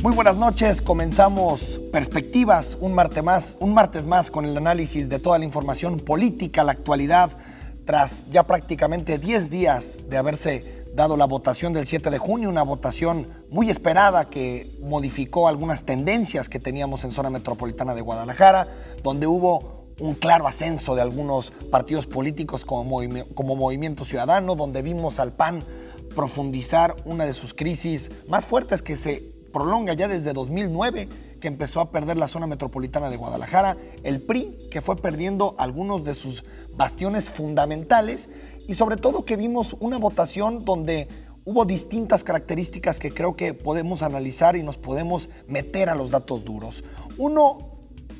Muy buenas noches, comenzamos Perspectivas, un martes más con el análisis de toda la información política, la actualidad, tras ya prácticamente 10 días de haberse dado la votación del 7 de junio, una votación muy esperada que modificó algunas tendencias que teníamos en zona metropolitana de Guadalajara, donde hubo un claro ascenso de algunos partidos políticos como Movimiento Ciudadano, donde vimos al PAN profundizar una de sus crisis más fuertes que se prolonga ya desde 2009, que empezó a perder la zona metropolitana de Guadalajara, el PRI, que fue perdiendo algunos de sus bastiones fundamentales, y sobre todo que vimos una votación donde hubo distintas características que creo que podemos analizar y nos podemos meter a los datos duros. Uno,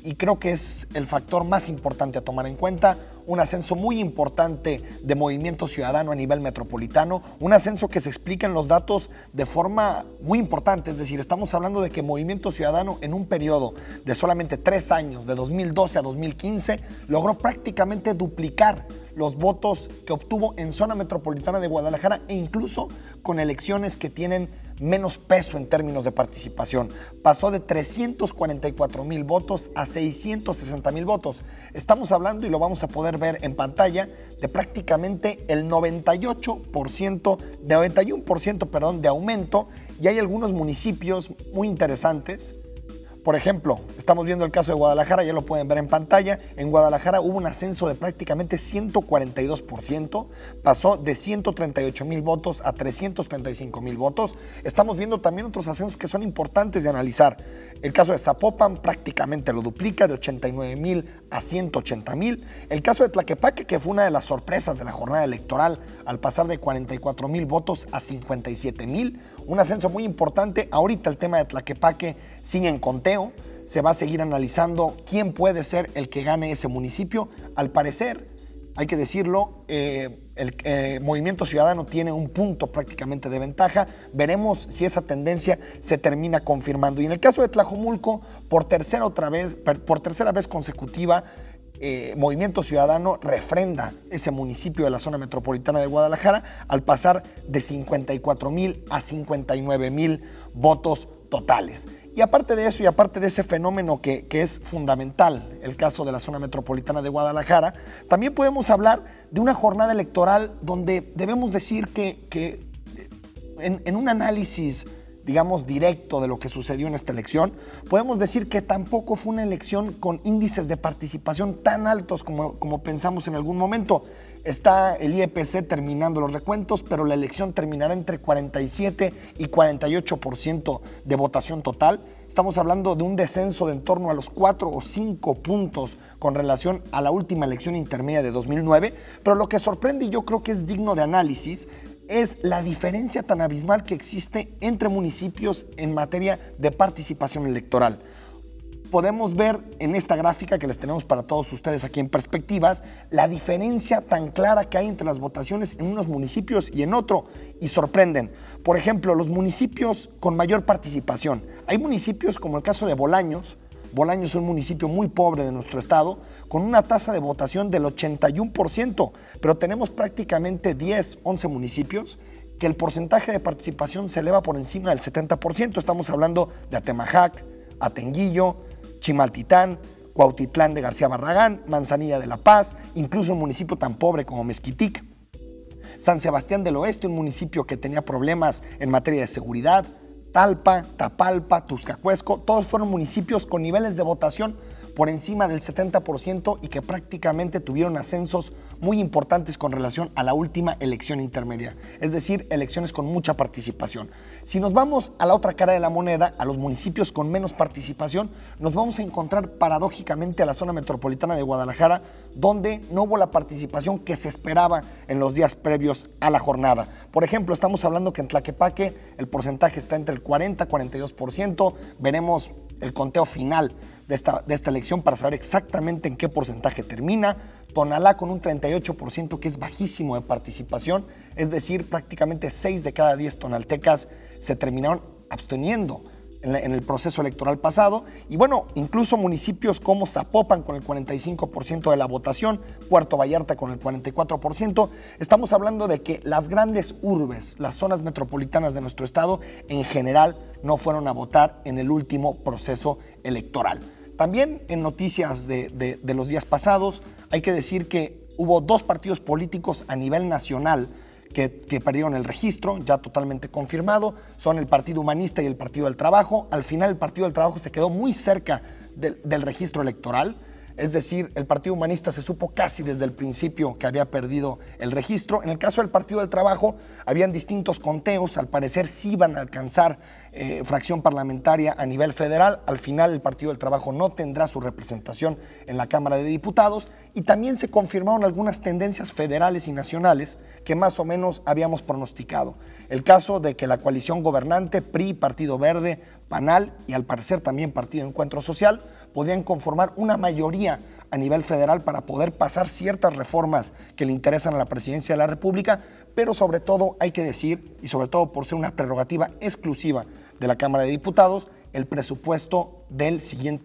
y creo que es el factor más importante a tomar en cuenta, un ascenso muy importante de Movimiento Ciudadano a nivel metropolitano, un ascenso que se explica en los datos de forma muy importante, es decir, estamos hablando de que Movimiento Ciudadano en un periodo de solamente 3 años, de 2012 a 2015, logró prácticamente duplicar los votos que obtuvo en zona metropolitana de Guadalajara e incluso con elecciones que tienen menos peso en términos de participación. Pasó de 344,000 votos a 660,000 votos. Estamos hablando, y lo vamos a poder ver en pantalla, de prácticamente el 91% de aumento, y hay algunos municipios muy interesantes. Por ejemplo, estamos viendo el caso de Guadalajara, ya lo pueden ver en pantalla. En Guadalajara hubo un ascenso de prácticamente 142%, pasó de 138,000 votos a 335,000 votos. Estamos viendo también otros ascensos que son importantes de analizar. El caso de Zapopan prácticamente lo duplica, de 89,000 a 180,000. El caso de Tlaquepaque, que fue una de las sorpresas de la jornada electoral, al pasar de 44,000 votos a 57,000. Un ascenso muy importante. Ahorita el tema de Tlaquepaque sigue en conteo. Se va a seguir analizando quién puede ser el que gane ese municipio. Al parecer, hay que decirlo, el Movimiento Ciudadano tiene un punto prácticamente de ventaja. Veremos si esa tendencia se termina confirmando. Y en el caso de Tlajomulco, por tercera vez consecutiva, Movimiento Ciudadano refrenda ese municipio de la zona metropolitana de Guadalajara al pasar de 54,000 a 59,000 votos totales. Y aparte de eso, y aparte de ese fenómeno que es fundamental, el caso de la zona metropolitana de Guadalajara, también podemos hablar de una jornada electoral donde debemos decir que en un análisis, digamos, directo de lo que sucedió en esta elección, podemos decir que tampoco fue una elección con índices de participación tan altos como pensamos en algún momento. Está el IEPC terminando los recuentos, pero la elección terminará entre 47 y 48% de votación total. Estamos hablando de un descenso de en torno a los 4 o 5 puntos con relación a la última elección intermedia de 2009, pero lo que sorprende, y yo creo que es digno de análisis, es la diferencia tan abismal que existe entre municipios en materia de participación electoral. Podemos ver en esta gráfica que les tenemos para todos ustedes aquí en Perspectivas, la diferencia tan clara que hay entre las votaciones en unos municipios y en otro, y sorprenden. Por ejemplo, los municipios con mayor participación. Hay municipios como el caso de Bolaños. Bolaños es un municipio muy pobre de nuestro estado, con una tasa de votación del 81%, pero tenemos prácticamente 10, 11 municipios que el porcentaje de participación se eleva por encima del 70%. Estamos hablando de Atemajac, Atenguillo, Chimaltitán, Cuautitlán de García Barragán, Manzanilla de la Paz, incluso un municipio tan pobre como Mezquitic, San Sebastián del Oeste, un municipio que tenía problemas en materia de seguridad, Talpa, Tapalpa, Tuzcacuesco, todos fueron municipios con niveles de votación por encima del 70% y que prácticamente tuvieron ascensos muy importantes con relación a la última elección intermedia, es decir, elecciones con mucha participación. Si nos vamos a la otra cara de la moneda, a los municipios con menos participación, nos vamos a encontrar paradójicamente a la zona metropolitana de Guadalajara, donde no hubo la participación que se esperaba en los días previos a la jornada. Por ejemplo, estamos hablando que en Tlaquepaque el porcentaje está entre el 40 y 42%, veremos el conteo final de esta elección para saber exactamente en qué porcentaje termina. Tonalá con un 38%, que es bajísimo de participación, es decir, prácticamente 6 de cada 10 tonaltecas se terminaron absteniendo en el proceso electoral pasado. Y bueno, incluso municipios como Zapopan con el 45% de la votación, Puerto Vallarta con el 44%. Estamos hablando de que las grandes urbes, las zonas metropolitanas de nuestro estado, en general no fueron a votar en el último proceso electoral. También en noticias de los días pasados, hay que decir que hubo 2 partidos políticos a nivel nacional que perdieron el registro, ya totalmente confirmado. Son el Partido Humanista y el Partido del Trabajo. Al final el Partido del Trabajo se quedó muy cerca del registro electoral. Es decir, el Partido Humanista se supo casi desde el principio que había perdido el registro. En el caso del Partido del Trabajo, habían distintos conteos. Al parecer sí iban a alcanzar fracción parlamentaria a nivel federal. Al final el Partido del Trabajo no tendrá su representación en la Cámara de Diputados. Y también se confirmaron algunas tendencias federales y nacionales que más o menos habíamos pronosticado. El caso de que la coalición gobernante, PRI, Partido Verde, PANAL y al parecer también Partido Encuentro Social, podrían conformar una mayoría a nivel federal para poder pasar ciertas reformas que le interesan a la presidencia de la República, pero sobre todo hay que decir, y sobre todo por ser una prerrogativa exclusiva de la Cámara de Diputados, el presupuesto de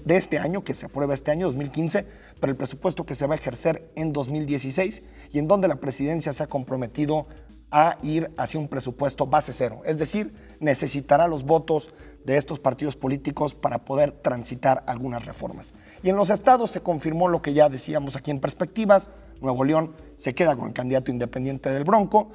este año, que se aprueba este año, 2015, pero el presupuesto que se va a ejercer en 2016 y en donde la presidencia se ha comprometido a ir hacia un presupuesto base cero. Es decir, necesitará los votos de estos partidos políticos para poder transitar algunas reformas. Y en los estados se confirmó lo que ya decíamos aquí en Perspectivas. Nuevo León se queda con el candidato independiente del Bronco.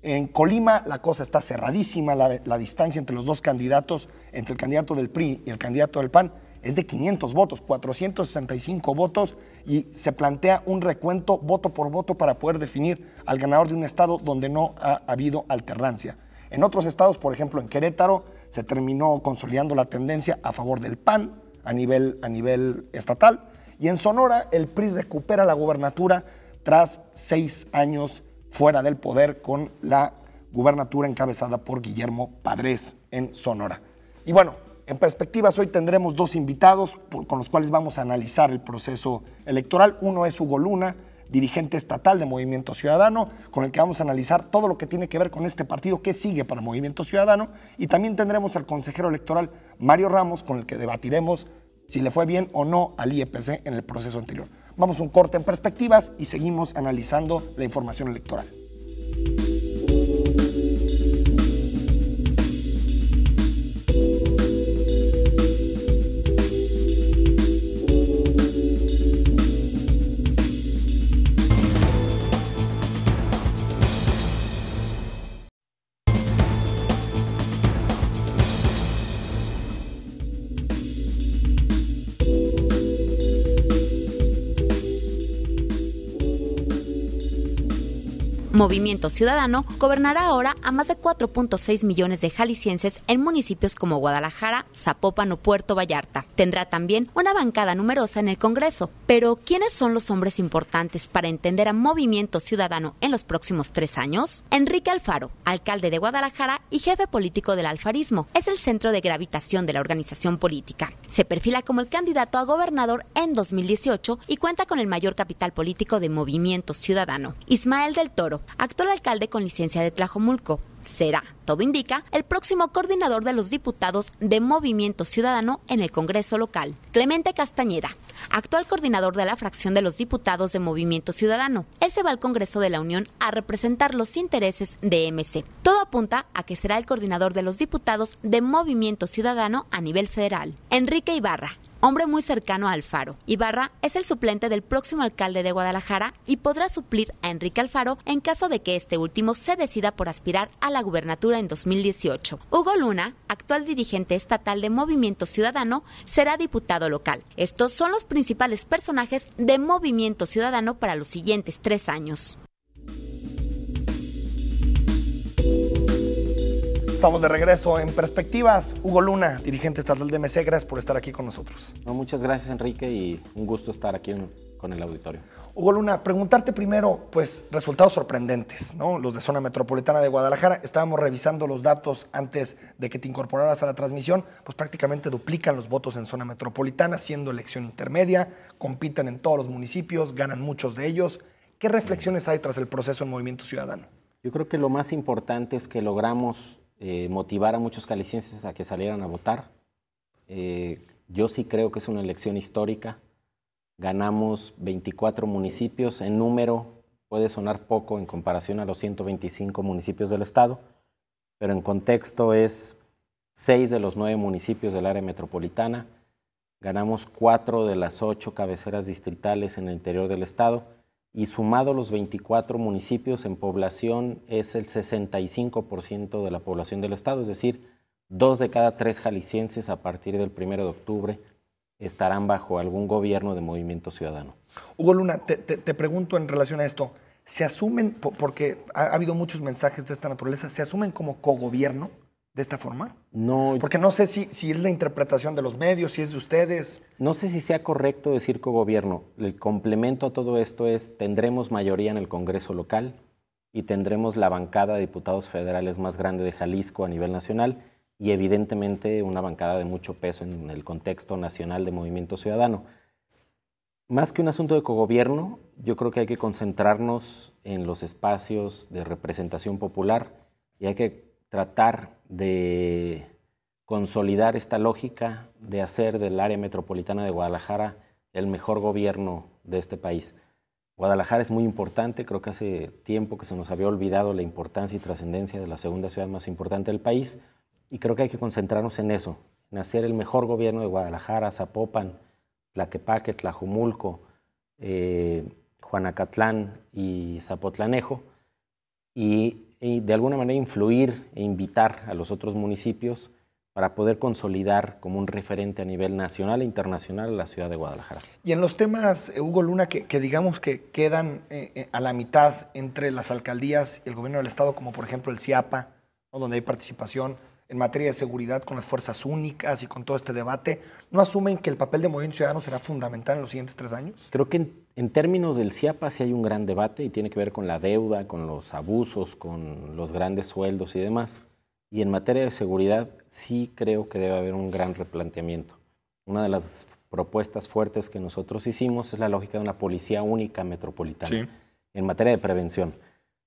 En Colima la cosa está cerradísima, la distancia entre los dos candidatos, entre el candidato del PRI y el candidato del PAN, es de 500 votos, 465 votos, y se plantea un recuento voto por voto para poder definir al ganador de un estado donde no ha habido alternancia. En otros estados, por ejemplo en Querétaro, se terminó consolidando la tendencia a favor del PAN a nivel estatal, y en Sonora el PRI recupera la gubernatura tras 6 años fuera del poder con la gubernatura encabezada por Guillermo Padres en Sonora. Y bueno, en Perspectivas hoy tendremos 2 invitados con los cuales vamos a analizar el proceso electoral. Uno es Hugo Luna, dirigente estatal de Movimiento Ciudadano, con el que vamos a analizar todo lo que tiene que ver con este partido, qué sigue para Movimiento Ciudadano. Y también tendremos al consejero electoral Mario Ramos, con el que debatiremos si le fue bien o no al IEPC en el proceso anterior. Vamos a un corte en Perspectivas y seguimos analizando la información electoral. Movimiento Ciudadano gobernará ahora a más de 4.6 millones de jaliscienses en municipios como Guadalajara, Zapopan o Puerto Vallarta. Tendrá también una bancada numerosa en el Congreso. Pero, ¿quiénes son los hombres importantes para entender a Movimiento Ciudadano en los próximos 3 años? Enrique Alfaro, alcalde de Guadalajara y jefe político del alfarismo, es el centro de gravitación de la organización política. Se perfila como el candidato a gobernador en 2018 y cuenta con el mayor capital político de Movimiento Ciudadano. Ismael del Toro, actual alcalde con licencia de Tlajomulco, será, todo indica, el próximo coordinador de los diputados de Movimiento Ciudadano en el Congreso local. Clemente Castañeda, actual coordinador de la fracción de los diputados de Movimiento Ciudadano. Él se va al Congreso de la Unión a representar los intereses de MC. Todo apunta a que será el coordinador de los diputados de Movimiento Ciudadano a nivel federal. Enrique Ibarra, hombre muy cercano a Alfaro. Ibarra es el suplente del próximo alcalde de Guadalajara y podrá suplir a Enrique Alfaro en caso de que este último se decida por aspirar a la gubernatura en 2018. Hugo Luna, actual dirigente estatal de Movimiento Ciudadano, será diputado local. Estos son los principales personajes de Movimiento Ciudadano para los siguientes 3 años. Estamos de regreso en Perspectivas. Hugo Luna, dirigente estatal de MC, gracias por estar aquí con nosotros. No, muchas gracias, Enrique, y un gusto estar aquí con el auditorio. Hugo Luna, preguntarte primero, pues, resultados sorprendentes, ¿no? Los de Zona Metropolitana de Guadalajara. Estábamos revisando los datos antes de que te incorporaras a la transmisión, pues prácticamente duplican los votos en Zona Metropolitana, siendo elección intermedia, compiten en todos los municipios, ganan muchos de ellos. ¿Qué reflexiones hay tras el proceso en Movimiento Ciudadano? Yo creo que lo más importante es que logramos motivar a muchos jaliscienses a que salieran a votar. Yo sí creo que es una elección histórica. Ganamos 24 municipios. En número puede sonar poco en comparación a los 125 municipios del estado, pero en contexto es 6 de los 9 municipios del área metropolitana. Ganamos 4 de las 8 cabeceras distritales en el interior del estado y sumado los 24 municipios en población es el 65% de la población del estado, es decir, 2 de cada 3 jaliscienses a partir del 1 de octubre estarán bajo algún gobierno de Movimiento Ciudadano. Hugo Luna, te pregunto en relación a esto, ¿se asumen, porque ha habido muchos mensajes de esta naturaleza, ¿se asumen como cogobierno de esta forma? No. Porque no sé si es la interpretación de los medios, si es de ustedes. No sé si sea correcto decir cogobierno. El complemento a todo esto es, tendremos mayoría en el Congreso local y tendremos la bancada de diputados federales más grande de Jalisco a nivel nacional y evidentemente una bancada de mucho peso en el contexto nacional de Movimiento Ciudadano. Más que un asunto de cogobierno, yo creo que hay que concentrarnos en los espacios de representación popular y hay que tratar de consolidar esta lógica de hacer del área metropolitana de Guadalajara el mejor gobierno de este país. Guadalajara es muy importante, creo que hace tiempo que se nos había olvidado la importancia y trascendencia de la segunda ciudad más importante del país y creo que hay que concentrarnos en eso, en hacer el mejor gobierno de Guadalajara, Zapopan, Tlaquepaque, Tlajumulco, Juanacatlán y Zapotlanejo y de alguna manera influir e invitar a los otros municipios para poder consolidar como un referente a nivel nacional e internacional a la ciudad de Guadalajara. Y en los temas, Hugo Luna, que digamos que quedan a la mitad entre las alcaldías y el gobierno del estado, como por ejemplo el CIAPA, ¿no?, donde hay participación en materia de seguridad con las fuerzas únicas y con todo este debate, ¿no asumen que el papel de Movimiento Ciudadano será fundamental en los siguientes 3 años? Creo que en términos del CIAPA sí hay un gran debate y tiene que ver con la deuda, con los abusos, con los grandes sueldos y demás. Y en materia de seguridad sí creo que debe haber un gran replanteamiento. Una de las propuestas fuertes que nosotros hicimos es la lógica de una policía única metropolitana. Sí. En materia de prevención.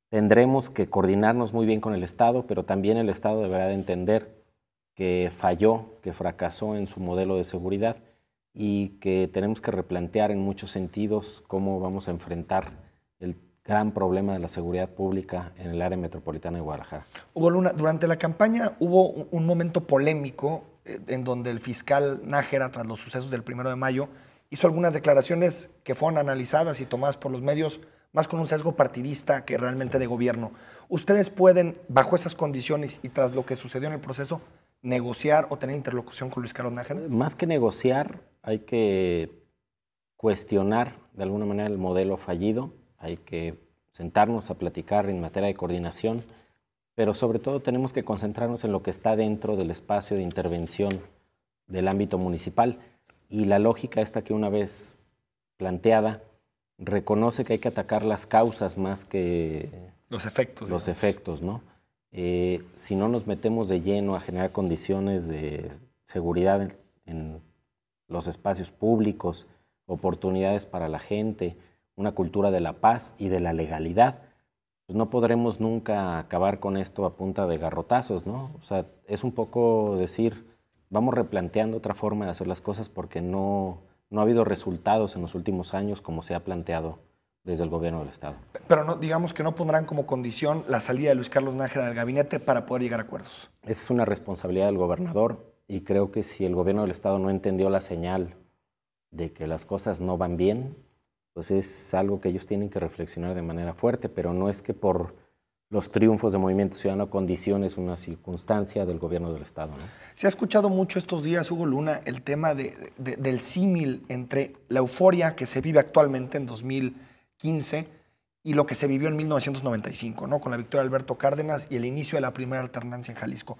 Tendremos que coordinarnos muy bien con el Estado, pero también el Estado deberá de entender que falló, que fracasó en su modelo de seguridad y que tenemos que replantear en muchos sentidos cómo vamos a enfrentar el gran problema de la seguridad pública en el área metropolitana de Guadalajara. Hugo Luna, durante la campaña hubo un momento polémico en donde el fiscal Nájera, tras los sucesos del 1 de mayo, hizo algunas declaraciones que fueron analizadas y tomadas por los medios más con un sesgo partidista que realmente de gobierno. ¿Ustedes pueden, bajo esas condiciones y tras lo que sucedió en el proceso, negociar o tener interlocución con Luis Carlos Nájera? Más que negociar, hay que cuestionar de alguna manera el modelo fallido, hay que sentarnos a platicar en materia de coordinación, pero sobre todo tenemos que concentrarnos en lo que está dentro del espacio de intervención del ámbito municipal y la lógica esta que una vez planteada reconoce que hay que atacar las causas más que los efectos. Los efectos, ¿no? Si no nos metemos de lleno a generar condiciones de seguridad en los espacios públicos, oportunidades para la gente, una cultura de la paz y de la legalidad, pues no podremos nunca acabar con esto a punta de garrotazos, ¿no? O sea, es un poco decir, vamos replanteando otra forma de hacer las cosas porque no ha habido resultados en los últimos años como se ha planteado desde el gobierno del Estado. Pero no, digamos que no pondrán como condición la salida de Luis Carlos Nájera del gabinete para poder llegar a acuerdos. Esa es una responsabilidad del gobernador y creo que si el gobierno del Estado no entendió la señal de que las cosas no van bien, pues es algo que ellos tienen que reflexionar de manera fuerte, pero no es que por los triunfos de Movimiento Ciudadano condiciones una circunstancia del gobierno del Estado, ¿no? Se ha escuchado mucho estos días, Hugo Luna, el tema del símil entre la euforia que se vive actualmente en 2015 y lo que se vivió en 1995, ¿no?, con la victoria de Alberto Cárdenas y el inicio de la primera alternancia en Jalisco.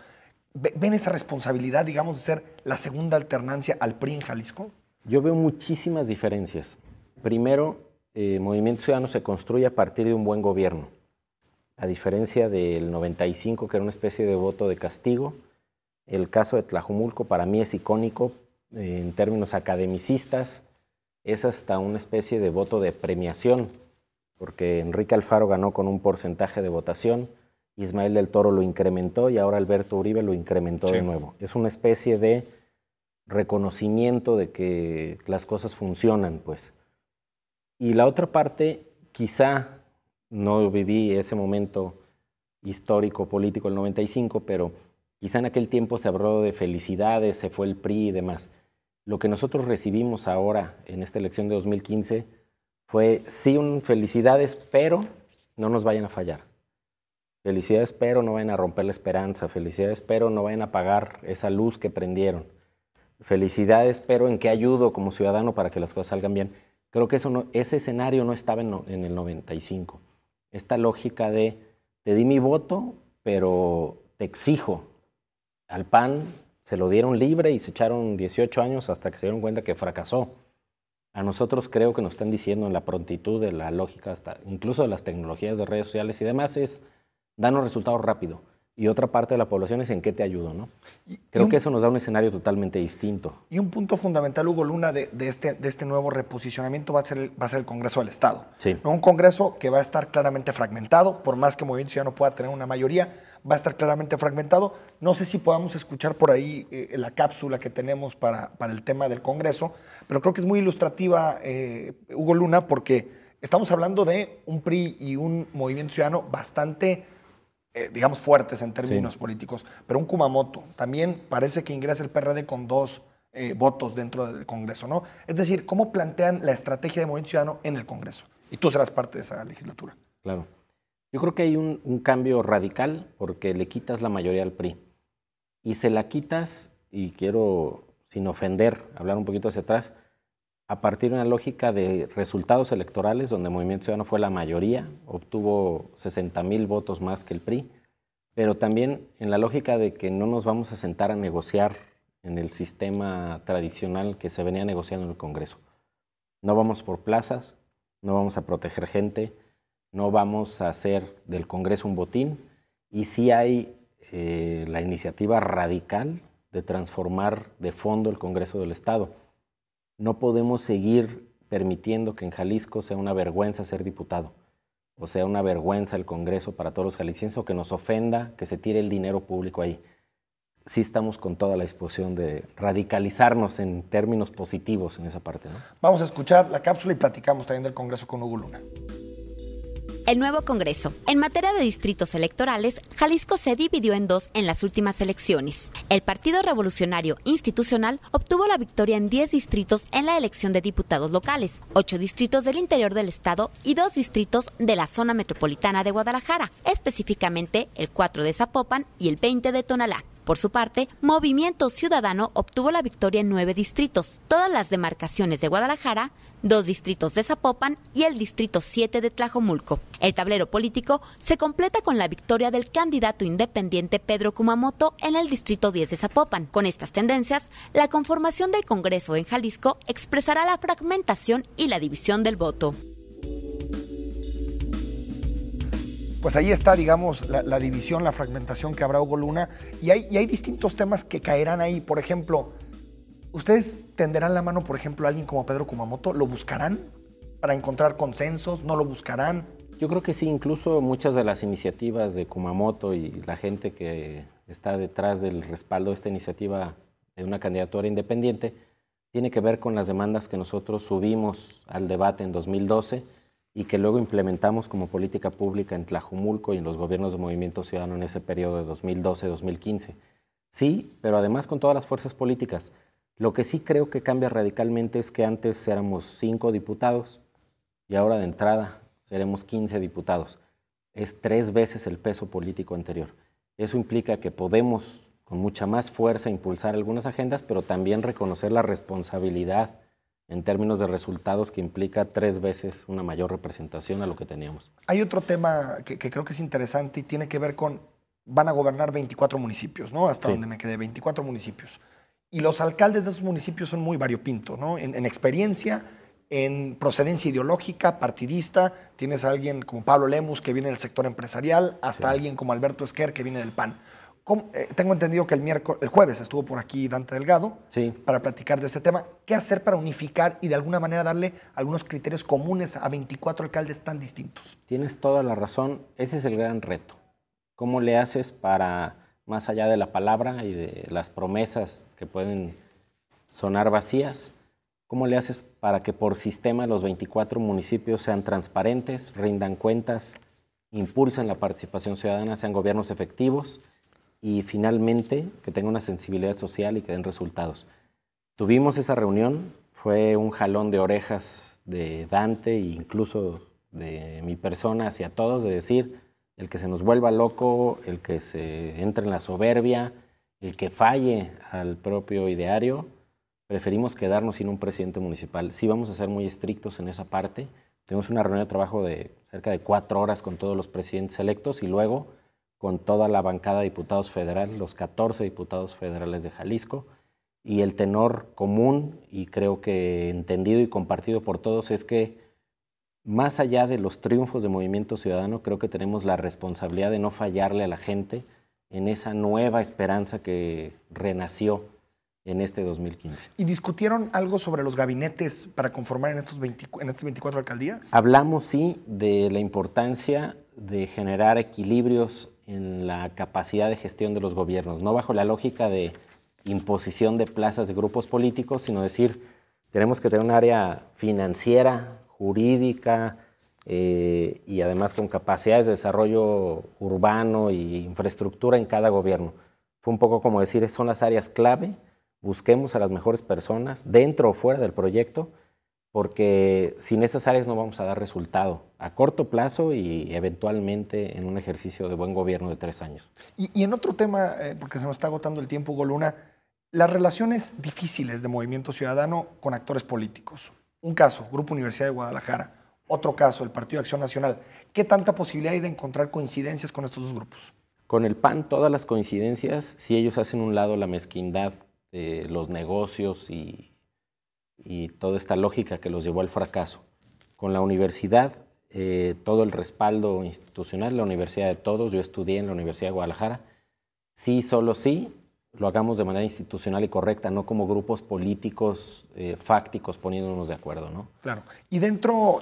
¿Ven esa responsabilidad, digamos, de ser la segunda alternancia al PRI en Jalisco? Yo veo muchísimas diferencias. Primero, Movimiento Ciudadano se construye a partir de un buen gobierno. A diferencia del 95, que era una especie de voto de castigo, el caso de Tlajumulco para mí es icónico en términos academicistas, es hasta una especie de voto de premiación, porque Enrique Alfaro ganó con un porcentaje de votación, Ismael del Toro lo incrementó y ahora Alberto Uribe lo incrementó de nuevo. Es una especie de reconocimiento de que las cosas funcionan, pues. Y la otra parte, quizá no viví ese momento histórico, político, el 95, pero quizá en aquel tiempo se habló de felicidades, se fue el PRI y demás. Lo que nosotros recibimos ahora en esta elección de 2015 fue, sí, felicidades, pero no nos vayan a fallar. Felicidades, pero no vayan a romper la esperanza. Felicidades, pero no vayan a apagar esa luz que prendieron. Felicidades, pero ¿en qué ayudo como ciudadano para que las cosas salgan bien? Creo que ese escenario no estaba en el 95. Esta lógica de, te di mi voto, pero te exijo. Al PAN se lo dieron libre y se echaron 18 años hasta que se dieron cuenta que fracasó. A nosotros creo que nos están diciendo en la prontitud de la lógica, hasta incluso de las tecnologías de redes sociales y demás, es danos resultados rápido. Y otra parte de la población es en qué te ayudo, ¿no? Creo que eso nos da un escenario totalmente distinto. Y un punto fundamental, Hugo Luna, de este nuevo reposicionamiento va a ser el Congreso del Estado. Sí. Un Congreso que va a estar claramente fragmentado, por más que Movimiento Ciudadano pueda tener una mayoría, va a estar claramente fragmentado. No sé si podamos escuchar por ahí la cápsula que tenemos para el tema del Congreso, pero creo que es muy ilustrativa, Hugo Luna, porque estamos hablando de un PRI y un Movimiento Ciudadano bastante digamos, fuertes en términos políticos. Pero un Kumamoto, también parece que ingresa el PRD con 2 votos dentro del Congreso, ¿no? Es decir, ¿cómo plantean la estrategia de Movimiento Ciudadano en el Congreso? Y tú serás parte de esa legislatura. Claro. Yo creo que hay un cambio radical porque le quitas la mayoría al PRI. Y se la quitas, y quiero, sin ofender, hablar un poquito hacia atrás, a partir de una lógica de resultados electorales, donde Movimiento Ciudadano fue la mayoría, obtuvo 60,000 votos más que el PRI, pero también en la lógica de que no nos vamos a sentar a negociar en el sistema tradicional que se venía negociando en el Congreso. No vamos por plazas, no vamos a proteger gente, no vamos a hacer del Congreso un botín, y sí hay la iniciativa radical de transformar de fondo el Congreso del Estado. No podemos seguir permitiendo que en Jalisco sea una vergüenza ser diputado, o sea una vergüenza el Congreso para todos los jaliscienses, o que nos ofenda que se tire el dinero público ahí. Sí estamos con toda la disposición de radicalizarnos en términos positivos en esa parte, ¿no? Vamos a escuchar la cápsula y platicamos también del Congreso con Hugo Luna. El nuevo Congreso. En materia de distritos electorales, Jalisco se dividió en 2 en las últimas elecciones. El Partido Revolucionario Institucional obtuvo la victoria en 10 distritos en la elección de diputados locales, 8 distritos del interior del estado y 2 distritos de la zona metropolitana de Guadalajara, específicamente el 4 de Zapopan y el 20 de Tonalá. Por su parte, Movimiento Ciudadano obtuvo la victoria en 9 distritos, todas las demarcaciones de Guadalajara, 2 distritos de Zapopan y el distrito 7 de Tlajomulco. El tablero político se completa con la victoria del candidato independiente Pedro Kumamoto en el distrito 10 de Zapopan. Con estas tendencias, la conformación del Congreso en Jalisco expresará la fragmentación y la división del voto. Pues ahí está, digamos, la división, la fragmentación que habrá, Hugo Luna, y hay distintos temas que caerán ahí. Por ejemplo, ¿ustedes tenderán la mano, por ejemplo, a alguien como Pedro Kumamoto? ¿Lo buscarán para encontrar consensos? ¿No lo buscarán? Yo creo que sí, incluso muchas de las iniciativas de Kumamoto y la gente que está detrás del respaldo de esta iniciativa de una candidatura independiente tiene que ver con las demandas que nosotros subimos al debate en 2012 y que luego implementamos como política pública en Tlajomulco y en los gobiernos de Movimiento Ciudadano en ese periodo de 2012-2015. Sí, pero además con todas las fuerzas políticas. Lo que sí creo que cambia radicalmente es que antes éramos 5 diputados y ahora de entrada seremos 15 diputados. Es 3 veces el peso político anterior. Eso implica que podemos con mucha más fuerza impulsar algunas agendas, pero también reconocer la responsabilidad en términos de resultados que implica 3 veces una mayor representación a lo que teníamos. Hay otro tema que creo que es interesante y tiene que ver con, van a gobernar 24 municipios, ¿no? Hasta donde me quedé, 24 municipios. Y los alcaldes de esos municipios son muy variopintos, ¿no? En experiencia, en procedencia ideológica, partidista, tienes a alguien como Pablo Lemus, que viene del sector empresarial, hasta alguien como Alberto Esquer, que viene del PAN. Tengo entendido que el jueves estuvo por aquí Dante Delgado para platicar de este tema. ¿Qué hacer para unificar y de alguna manera darle algunos criterios comunes a 24 alcaldes tan distintos? Tienes toda la razón. Ese es el gran reto. ¿Cómo le haces para, más allá de la palabra y de las promesas que pueden sonar vacías. ¿Cómo le haces para que por sistema los 24 municipios sean transparentes, rindan cuentas, impulsen la participación ciudadana, sean gobiernos efectivos y finalmente que tengan una sensibilidad social y que den resultados? Tuvimos esa reunión, fue un jalón de orejas de Dante e incluso de mi persona hacia todos, de decir, el que se nos vuelva loco, el que se entre en la soberbia, el que falle al propio ideario, preferimos quedarnos sin un presidente municipal. Sí vamos a ser muy estrictos en esa parte. Tenemos una reunión de trabajo de cerca de 4 horas con todos los presidentes electos y luego con toda la bancada de diputados federales, los 14 diputados federales de Jalisco. Y el tenor común, y creo que entendido y compartido por todos, es que más allá de los triunfos de Movimiento Ciudadano, creo que tenemos la responsabilidad de no fallarle a la gente en esa nueva esperanza que renació en este 2015. ¿Y discutieron algo sobre los gabinetes para conformar en estas 24 alcaldías? Hablamos, sí, de la importancia de generar equilibrios en la capacidad de gestión de los gobiernos, no bajo la lógica de imposición de plazas de grupos políticos, sino decir, tenemos que tener un área financiera, jurídica y además con capacidades de desarrollo urbano y infraestructura en cada gobierno. Fue un poco como decir, son las áreas clave, busquemos a las mejores personas dentro o fuera del proyecto, porque sin esas áreas no vamos a dar resultado a corto plazo y eventualmente en un ejercicio de buen gobierno de 3 años. Y en otro tema, porque se nos está agotando el tiempo, Hugo Luna, las relaciones difíciles de Movimiento Ciudadano con actores políticos. Un caso, Grupo Universidad de Guadalajara. Otro caso, el Partido Acción Nacional. ¿Qué tanta posibilidad hay de encontrar coincidencias con estos dos grupos? Con el PAN, todas las coincidencias, si ellos hacen un lado la mezquindad de los negocios y toda esta lógica que los llevó al fracaso. Con la universidad, todo el respaldo institucional, la universidad de todos, yo estudié en la Universidad de Guadalajara, sí, solo sí, lo hagamos de manera institucional y correcta, no como grupos políticos fácticos poniéndonos de acuerdo, ¿no? Claro. Y dentro,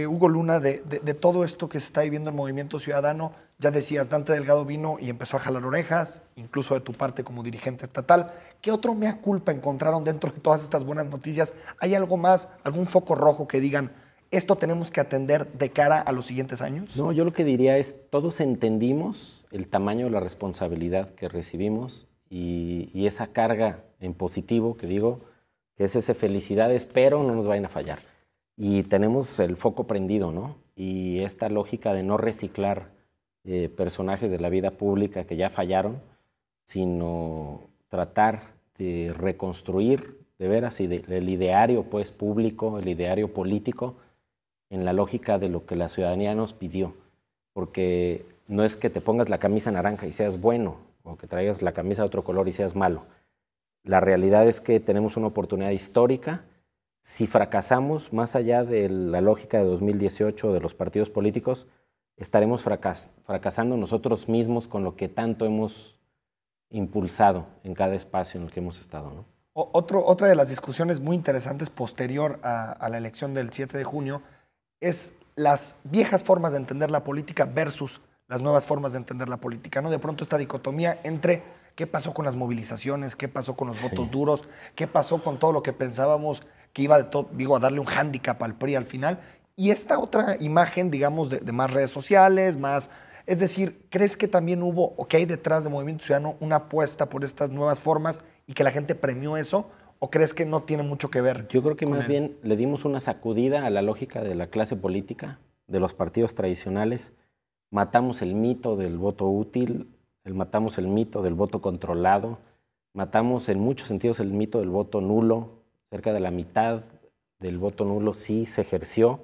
Hugo Luna, de todo esto que se está viviendo en el Movimiento Ciudadano, ya decías, Dante Delgado vino y empezó a jalar orejas, incluso de tu parte como dirigente estatal. ¿Qué otro mea culpa encontraron dentro de todas estas buenas noticias? ¿Hay algo más, algún foco rojo que digan, esto tenemos que atender de cara a los siguientes años? No, yo lo que diría es, todos entendimos el tamaño de la responsabilidad que recibimos y esa carga en positivo que digo, que es ese felicidades, pero no nos vayan a fallar. Y tenemos el foco prendido, ¿no? Y esta lógica de no reciclar personajes de la vida pública que ya fallaron, sino tratar de reconstruir de veras el ideario pues, público, el ideario político, en la lógica de lo que la ciudadanía nos pidió. Porque no es que te pongas la camisa naranja y seas bueno, o que traigas la camisa de otro color y seas malo. La realidad es que tenemos una oportunidad histórica. Si fracasamos, más allá de la lógica de 2018 de los partidos políticos, estaremos fracasando nosotros mismos con lo que tanto hemos impulsado en cada espacio en el que hemos estado, ¿no? Otra de las discusiones muy interesantes posterior a la elección del 7 de junio es las viejas formas de entender la política versus las nuevas formas de entender la política, ¿no? De pronto esta dicotomía entre qué pasó con las movilizaciones, qué pasó con los votos duros, qué pasó con todo lo que pensábamos que iba a darle un hándicap al PRI al final, y esta otra imagen, digamos, de más redes sociales, más... Es decir, ¿crees que también hubo, o que hay detrás de Movimiento Ciudadano, una apuesta por estas nuevas formas y que la gente premió eso? ¿O crees que no tiene mucho que ver? Yo creo que más bien le dimos una sacudida a la lógica de la clase política, de los partidos tradicionales. Matamos el mito del voto útil, matamos el mito del voto controlado, matamos en muchos sentidos el mito del voto nulo. Cerca de la mitad del voto nulo sí se ejerció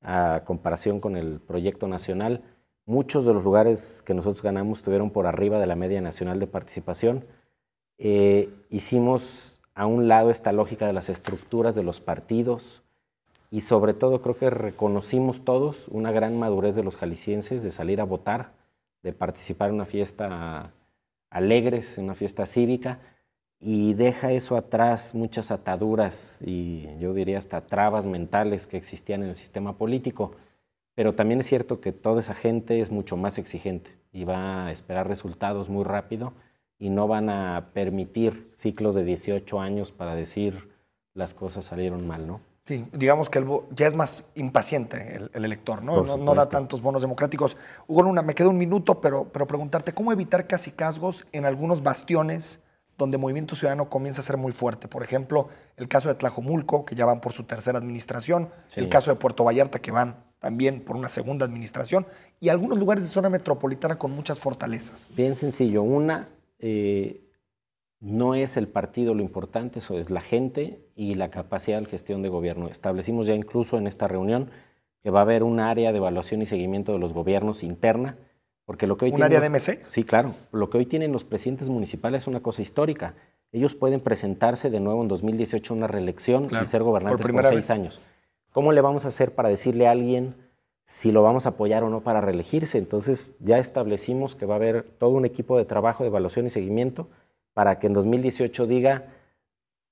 a comparación con el proyecto nacional. Muchos de los lugares que nosotros ganamos estuvieron por arriba de la media nacional de participación. Hicimos a un lado esta lógica de las estructuras de los partidos y sobre todo creo que reconocimos todos una gran madurez de los jaliscienses de salir a votar, de participar en una fiesta alegres, en una fiesta cívica, y deja eso atrás muchas ataduras y yo diría hasta trabas mentales que existían en el sistema político. Pero también es cierto que toda esa gente es mucho más exigente y va a esperar resultados muy rápido y no van a permitir ciclos de 18 años para decir las cosas salieron mal, ¿no? Sí, digamos que ya es más impaciente el elector, ¿no? No da tantos bonos democráticos. Hugo Luna, me queda un minuto, pero preguntarte, ¿cómo evitar cacicazgos en algunos bastiones donde Movimiento Ciudadano comienza a ser muy fuerte? Por ejemplo, el caso de Tlajomulco, que ya van por su tercera administración, el caso de Puerto Vallarta, que van también por una segunda administración, y algunos lugares de zona metropolitana con muchas fortalezas. Bien sencillo. No es el partido lo importante, eso es la gente y la capacidad de gestión de gobierno. Establecimos ya incluso en esta reunión que va a haber un área de evaluación y seguimiento de los gobiernos interna, porque lo que hoy ¿Un área de MC? Sí, claro. Lo que hoy tienen los presidentes municipales es una cosa histórica. Ellos pueden presentarse de nuevo en 2018 a una reelección y ser gobernantes por 6 años. ¿Cómo le vamos a hacer para decirle a alguien si lo vamos a apoyar o no para reelegirse? Entonces ya establecimos que va a haber todo un equipo de trabajo de evaluación y seguimiento para que en 2018 diga,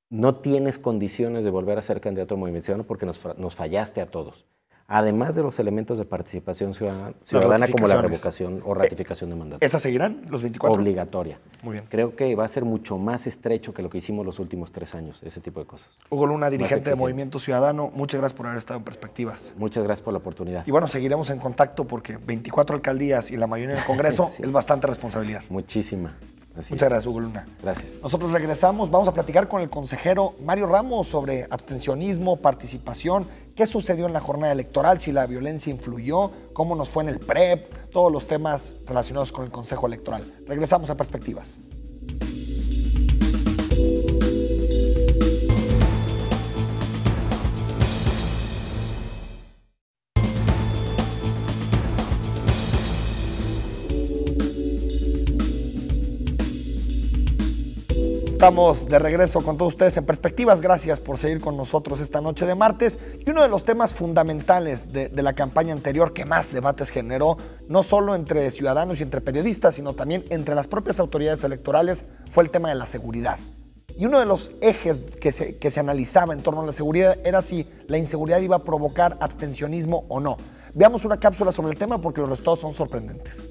no tienes condiciones de volver a ser candidato a Movimiento Ciudadano porque nos fallaste a todos. Además de los elementos de participación ciudadana como la revocación o ratificación de mandato. ¿Esas seguirán los 24? Obligatoria. Muy bien. Creo que va a ser mucho más estrecho que lo que hicimos los últimos 3 años, ese tipo de cosas. Hugo Luna, dirigente de Movimiento Ciudadano, muchas gracias por haber estado en Perspectivas. Muchas gracias por la oportunidad. Y bueno, seguiremos en contacto porque 24 alcaldías y la mayoría en el Congreso es bastante responsabilidad. Muchísima. Muchas gracias, Hugo Luna. Gracias. Nosotros regresamos, vamos a platicar con el consejero Mario Ramos sobre abstencionismo, participación, qué sucedió en la jornada electoral, si la violencia influyó, cómo nos fue en el PREP, todos los temas relacionados con el Consejo Electoral. Regresamos a Perspectivas. Estamos de regreso con todos ustedes en Perspectivas. Gracias por seguir con nosotros esta noche de martes. Y uno de los temas fundamentales de la campaña anterior que más debates generó, no solo entre ciudadanos y entre periodistas, sino también entre las propias autoridades electorales, fue el tema de la seguridad. Y uno de los ejes que se analizaba en torno a la seguridad era si la inseguridad iba a provocar abstencionismo o no. Veamos una cápsula sobre el tema porque los resultados son sorprendentes.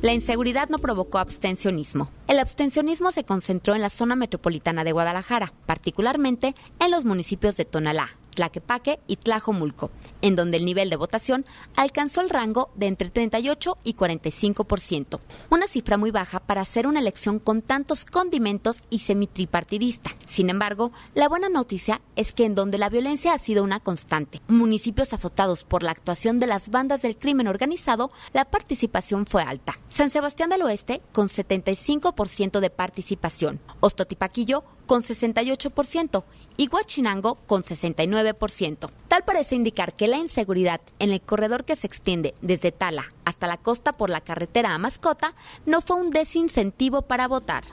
La inseguridad no provocó abstencionismo. El abstencionismo se concentró en la zona metropolitana de Guadalajara, particularmente en los municipios de Tonalá, Tlaquepaque y Tlajomulco, en donde el nivel de votación alcanzó el rango de entre 38 y 45%, una cifra muy baja para hacer una elección con tantos condimentos y semitripartidista. Sin embargo, la buena noticia es que en donde la violencia ha sido una constante, municipios azotados por la actuación de las bandas del crimen organizado, la participación fue alta. San Sebastián del Oeste con 75% de participación, Ostotipaquillo con 68% y Huachinango con 69%. Tal parece indicar que la inseguridad en el corredor que se extiende desde Tala hasta la costa por la carretera a Mascota no fue un desincentivo para votar.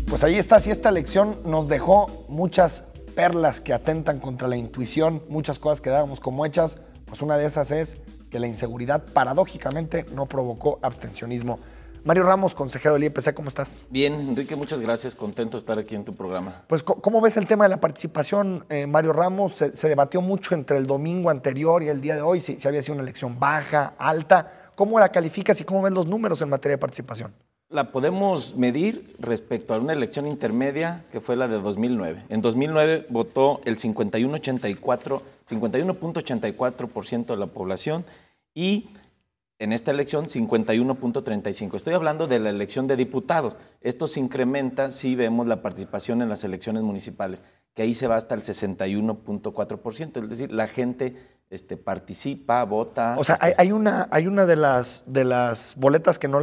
Pues ahí está, si esta elección nos dejó muchas perlas que atentan contra la intuición, muchas cosas que dábamos como hechas, pues una de esas es que la inseguridad paradójicamente no provocó abstencionismo. Mario Ramos, consejero del IEPC, ¿cómo estás? Bien, Enrique, muchas gracias. Contento de estar aquí en tu programa. Pues, ¿cómo ves el tema de la participación, Mario Ramos? Se debatió mucho entre el domingo anterior y el día de hoy, si había sido una elección baja, alta. ¿Cómo la calificas y cómo ves los números en materia de participación? La podemos medir respecto a una elección intermedia que fue la de 2009. En 2009 votó el 51.84% de la población y en esta elección 51.35%. Estoy hablando de la elección de diputados. Esto se incrementa si vemos la participación en las elecciones municipales, que ahí se va hasta el 61.4%. Es decir, la gente participa, vota. O sea, hay una de las boletas que no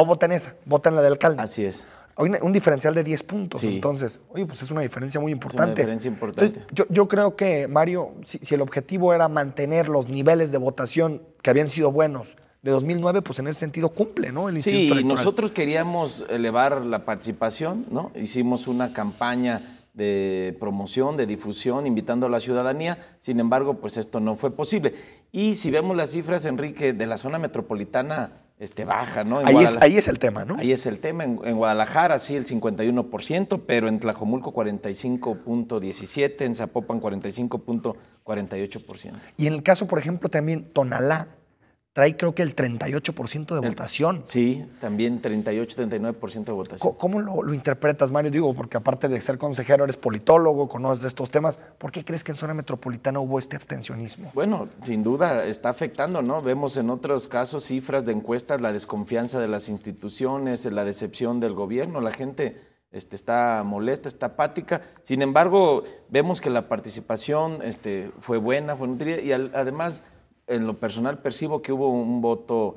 vota en esa, vota en la del alcalde. Así es. Hay un diferencial de 10 puntos, sí. Entonces, oye, pues es una diferencia muy importante. Es una diferencia importante. Entonces, yo creo que, Mario, si el objetivo era mantener los niveles de votación que habían sido buenos de 2009, pues en ese sentido cumple, ¿no? El Instituto Electoral. Nosotros queríamos elevar la participación, ¿no? Hicimos una campaña de promoción, de difusión, invitando a la ciudadanía. Sin embargo, pues esto no fue posible. Y si vemos las cifras, Enrique, de la zona metropolitana, baja, ¿no? Ahí es el tema, ¿no? Ahí es el tema. En Guadalajara sí el 51%, pero en Tlajomulco 45.17%, en Zapopan 45.48%. Y en el caso, por ejemplo, también Tonalá, trae creo que el 38% de votación. Sí, también 38-39% de votación. ¿Cómo lo interpretas, Mario? Digo, porque aparte de ser consejero, eres politólogo, conoces de estos temas. ¿Por qué crees que en zona metropolitana hubo este abstencionismo? Bueno, sin duda está afectando, ¿no? Vemos en otros casos cifras de encuestas, la desconfianza de las instituciones, la decepción del gobierno, la gente está molesta, está apática. Sin embargo, vemos que la participación fue buena, fue nutrida y además, en lo personal percibo que hubo un voto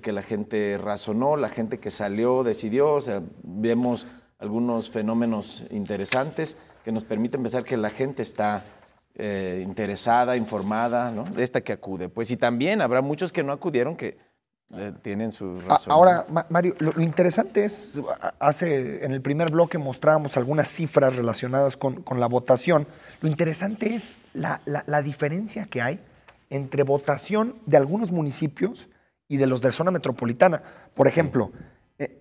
que la gente razonó, la gente que salió, decidió, o sea, vemos algunos fenómenos interesantes que nos permiten pensar que la gente está interesada, informada, ¿no? De esta que acude. Pues y también habrá muchos que no acudieron que tienen sus razones. Ahora, Mario, lo interesante es, en el primer bloque mostrábamos algunas cifras relacionadas con la votación. Lo interesante es la diferencia que hay entre votación de algunos municipios y de los de zona metropolitana. Por ejemplo,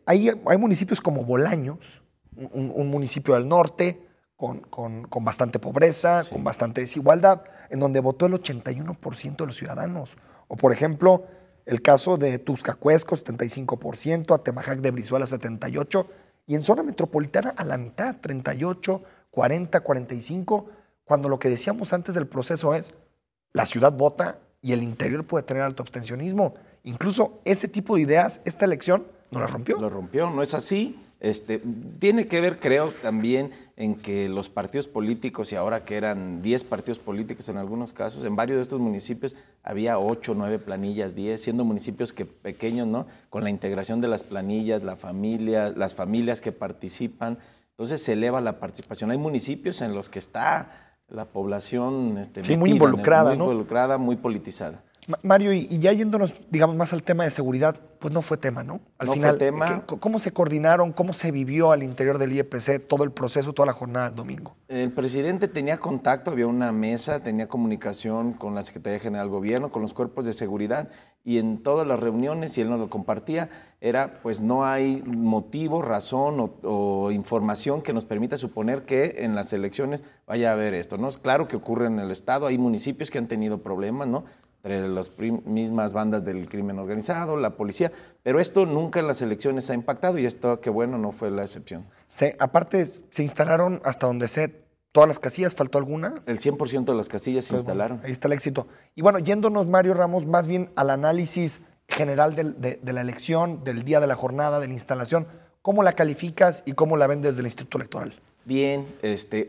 hay municipios como Bolaños, un municipio del norte con bastante pobreza, sí, con bastante desigualdad, en donde votó el 81% de los ciudadanos. O, por ejemplo, el caso de Tuxtlacuesco, 75%, Atemajac de Brizuela, 78%, y en zona metropolitana a la mitad, 38%, 40%, 45%, cuando lo que decíamos antes del proceso es la ciudad vota y el interior puede tener alto abstencionismo. Incluso ese tipo de ideas, esta elección no la rompió. Lo rompió, no es así. Tiene que ver, creo, también en que los partidos políticos, y ahora que eran 10 partidos políticos en algunos casos, en varios de estos municipios había 8, 9 planillas, 10, siendo municipios pequeños, ¿no? Con la integración de las planillas, las familias que participan, entonces se eleva la participación. Hay municipios en los que está la población sí, muy involucrada, muy involucrada, muy politizada. Mario, y ya yéndonos, digamos, más al tema de seguridad, pues no fue tema, ¿no? Al final, fue tema. ¿Cómo se coordinaron, cómo se vivió al interior del IEPC todo el proceso, toda la jornada del domingo? El presidente tenía contacto, había una mesa, tenía comunicación con la Secretaría General del Gobierno, con los cuerpos de seguridad, y en todas las reuniones, y él nos lo compartía, era pues no hay motivo, razón o información que nos permita suponer que en las elecciones vaya a haber esto, ¿no? Es claro que ocurre en el Estado, hay municipios que han tenido problemas, ¿no? Entre las mismas bandas del crimen organizado, la policía, pero esto nunca en las elecciones ha impactado y esto, qué bueno, no fue la excepción. Aparte, se instalaron hasta donde sé todas las casillas, ¿faltó alguna? El 100% de las casillas se instalaron. Bueno, ahí está el éxito. Y bueno, yéndonos, Mario Ramos, más bien al análisis general de la elección, del día de la jornada, de la instalación, ¿cómo la calificas y cómo la ven desde el Instituto Electoral? Bien,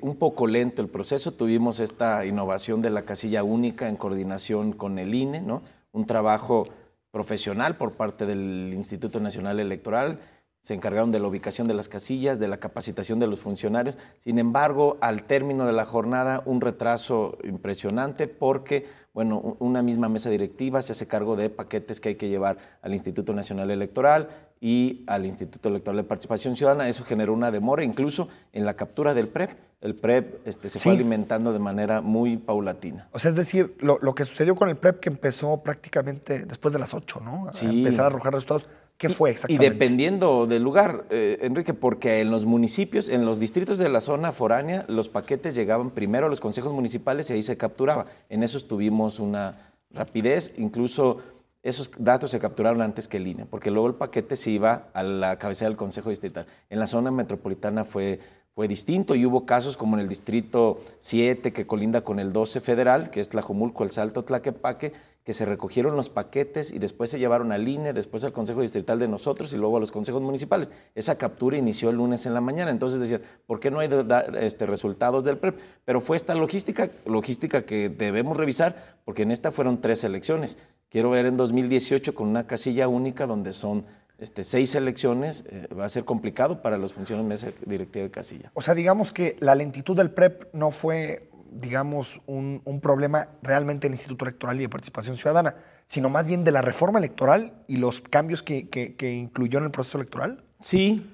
un poco lento el proceso. Tuvimos esta innovación de la casilla única en coordinación con el INE, ¿no? Un trabajo profesional por parte del Instituto Nacional Electoral. Se encargaron de la ubicación de las casillas, de la capacitación de los funcionarios. Sin embargo, al término de la jornada, un retraso impresionante porque, bueno, una misma mesa directiva se hace cargo de paquetes que hay que llevar al Instituto Nacional Electoral y al Instituto Electoral de Participación Ciudadana. Eso generó una demora incluso en la captura del PREP. El PREP se fue alimentando de manera muy paulatina. O sea, es decir, lo que sucedió con el PREP que empezó prácticamente después de las 8, ¿no? Sí. A empezar a arrojar resultados. ¿Qué fue exactamente? Y dependiendo del lugar, Enrique, porque en los municipios, en los distritos de la zona foránea, los paquetes llegaban primero a los consejos municipales y ahí se capturaba. En esos tuvimos una rapidez, incluso esos datos se capturaron antes que el INE, porque luego el paquete se iba a la cabecera del Consejo Distrital. En la zona metropolitana fue distinto y hubo casos como en el distrito 7, que colinda con el 12 federal, que es Tlajomulco, El Salto, Tlaquepaque, que se recogieron los paquetes y después se llevaron al INE, después al Consejo Distrital de nosotros y luego a los consejos municipales. Esa captura inició el lunes en la mañana, entonces decían, ¿por qué no hay resultados del PREP? Pero fue esta logística que debemos revisar, porque en esta fueron 3 elecciones. Quiero ver en 2018 con una casilla única donde son 6 elecciones, va a ser complicado para los funcionarios de mesa directiva de casilla. O sea, digamos que la lentitud del PREP no fue, digamos, un problema realmente del Instituto Electoral y de Participación Ciudadana, sino más bien de la reforma electoral y los cambios que incluyó en el proceso electoral. Sí.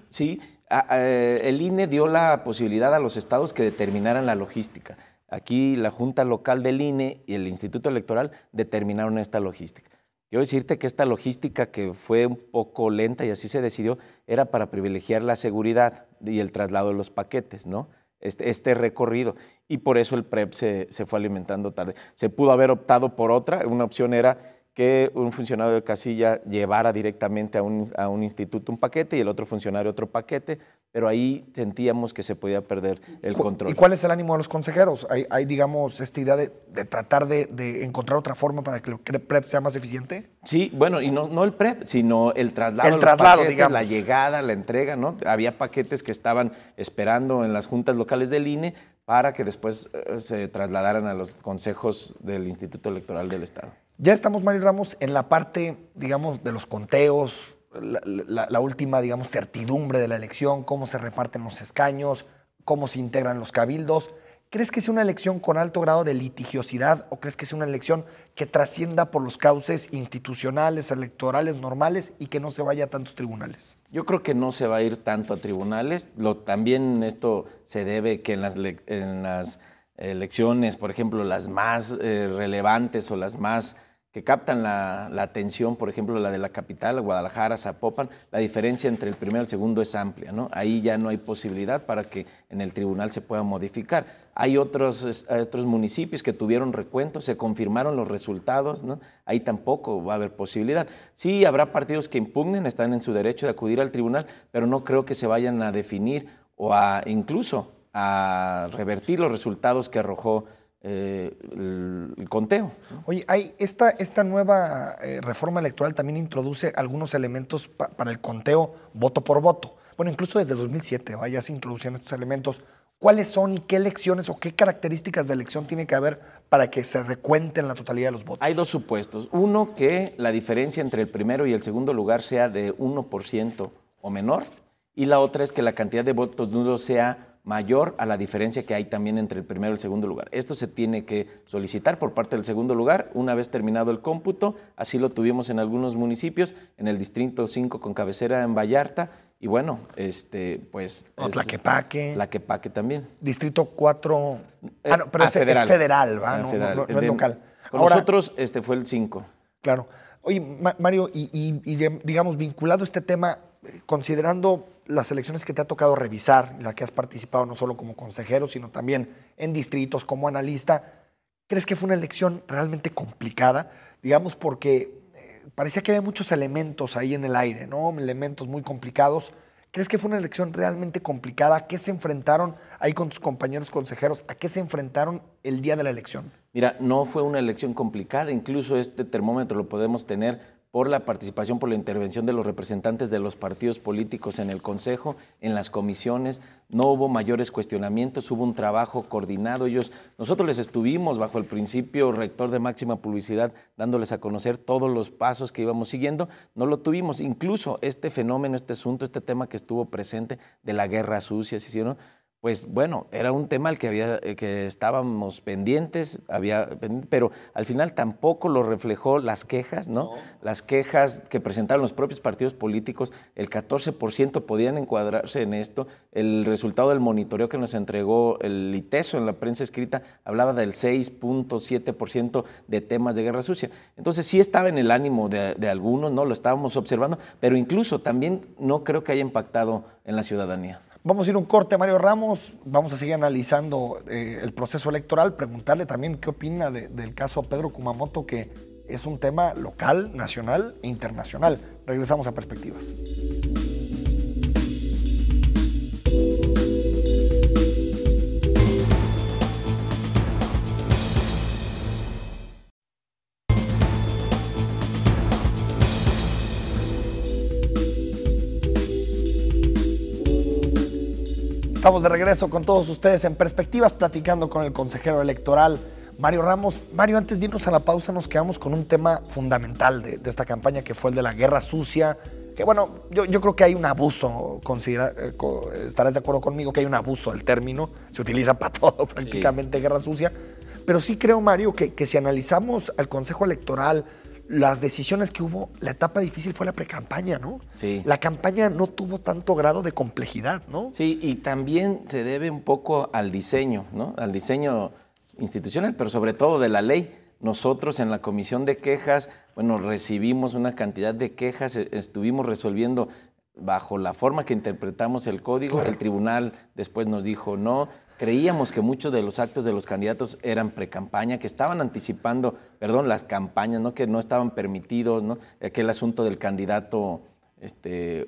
El INE dio la posibilidad a los estados que determinaran la logística. Aquí la Junta Local del INE y el Instituto Electoral determinaron esta logística. Quiero decirte que esta logística, que fue un poco lenta y así se decidió, era para privilegiar la seguridad y el traslado de los paquetes, ¿no? Este recorrido. Y por eso el PREP se fue alimentando tarde. Se pudo haber optado por otra. Una opción era que un funcionario de casilla llevara directamente a un instituto un paquete y el otro funcionario otro paquete, pero ahí sentíamos que se podía perder el control. ¿Y cuál es el ánimo de los consejeros? ¿Hay digamos, esta idea de tratar de encontrar otra forma para que el PREP sea más eficiente? Sí, bueno, y no el PREP, sino el traslado. El traslado, paquetes, digamos. La llegada, la entrega, ¿no? Había paquetes que estaban esperando en las juntas locales del INE para que después se trasladaran a los consejos del Instituto Electoral del Estado. Ya estamos, Mario Ramos, en la parte, digamos, de los conteos, la última, digamos, certidumbre de la elección, cómo se reparten los escaños, cómo se integran los cabildos. ¿Crees que sea una elección con alto grado de litigiosidad o crees que sea una elección que trascienda por los cauces institucionales, electorales, normales y que no se vaya a tantos tribunales? Yo creo que no se va a ir tanto a tribunales. También esto se debe que en las elecciones, por ejemplo, las más relevantes o las más que captan la atención, por ejemplo, la de la capital, Guadalajara, Zapopan, la diferencia entre el primero y el segundo es amplia, ¿no? Ahí ya no hay posibilidad para que en el tribunal se pueda modificar. Hay otros municipios que tuvieron recuentos, se confirmaron los resultados, ¿no? Ahí tampoco va a haber posibilidad. Sí, habrá partidos que impugnen, están en su derecho de acudir al tribunal, pero no creo que se vayan a definir o incluso a revertir los resultados que arrojó el conteo. Oye, esta nueva reforma electoral también introduce algunos elementos para el conteo voto por voto. Bueno, incluso desde 2007 ya se introducían estos elementos. ¿Cuáles son y qué elecciones o qué características de elección tiene que haber para que se recuenten la totalidad de los votos? Hay dos supuestos. Uno, que la diferencia entre el primero y el segundo lugar sea de 1% o menor. Y la otra es que la cantidad de votos nulos sea mayor a la diferencia que hay también entre el primero y el segundo lugar. Esto se tiene que solicitar por parte del segundo lugar una vez terminado el cómputo. Así lo tuvimos en algunos municipios, en el Distrito 5 con cabecera en Vallarta. Y bueno, pues... Tlaquepaque también. Distrito 4... no, pero es federal, ¿va? No es local. Con nosotros fue el 5. Claro. Oye, Mario, digamos, vinculado a este tema, considerando las elecciones que te ha tocado revisar, en la que has participado no solo como consejero, sino también en distritos como analista, ¿crees que fue una elección realmente complicada? Digamos, porque parecía que había muchos elementos ahí en el aire, ¿no? Elementos muy complicados. ¿Crees que fue una elección realmente complicada? ¿A qué se enfrentaron ahí con tus compañeros consejeros? ¿A qué se enfrentaron el día de la elección? Mira, no fue una elección complicada, incluso este termómetro lo podemos tener por la participación, por la intervención de los representantes de los partidos políticos en el Consejo, en las comisiones. No hubo mayores cuestionamientos, hubo un trabajo coordinado. Nosotros les estuvimos bajo el principio rector de máxima publicidad, dándoles a conocer todos los pasos que íbamos siguiendo. No lo tuvimos. Incluso este fenómeno, este asunto, este tema que estuvo presente de la guerra sucia, ¿sí, no? Pues bueno, era un tema al que estábamos pendientes, pero al final tampoco lo reflejó las quejas, ¿no? Las quejas que presentaron los propios partidos políticos, el 14% podían encuadrarse en esto. El resultado del monitoreo que nos entregó el ITESO en la prensa escrita hablaba del 6.7% de temas de guerra sucia. Entonces sí estaba en el ánimo de algunos, ¿no? Lo estábamos observando, pero incluso también no creo que haya impactado en la ciudadanía. Vamos a ir a un corte, Mario Ramos. Vamos a seguir analizando el proceso electoral, preguntarle también qué opina del caso Pedro Kumamoto, que es un tema local, nacional e internacional. Regresamos a Perspectivas. Estamos de regreso con todos ustedes en Perspectivas, platicando con el consejero electoral Mario Ramos. Mario, antes de irnos a la pausa, nos quedamos con un tema fundamental de esta campaña, que fue el de la guerra sucia. Que bueno, yo creo que hay un abuso, estarás de acuerdo conmigo que hay un abuso del término, se utiliza para todo prácticamente, sí. Guerra sucia. Pero sí creo, Mario, que si analizamos al Consejo Electoral, las decisiones que hubo, la etapa difícil fue la precampaña, ¿no? Sí. La campaña no tuvo tanto grado de complejidad, ¿no? Sí, y también se debe un poco al diseño, ¿no? Al diseño institucional, pero sobre todo de la ley. Nosotros en la comisión de quejas, bueno, recibimos una cantidad de quejas, estuvimos resolviendo bajo la forma que interpretamos el código. Claro. El tribunal después nos dijo no, Creíamos que muchos de los actos de los candidatos eran precampaña, que estaban anticipando, las campañas, ¿no? Que no estaban permitidos, ¿no? Aquel asunto del candidato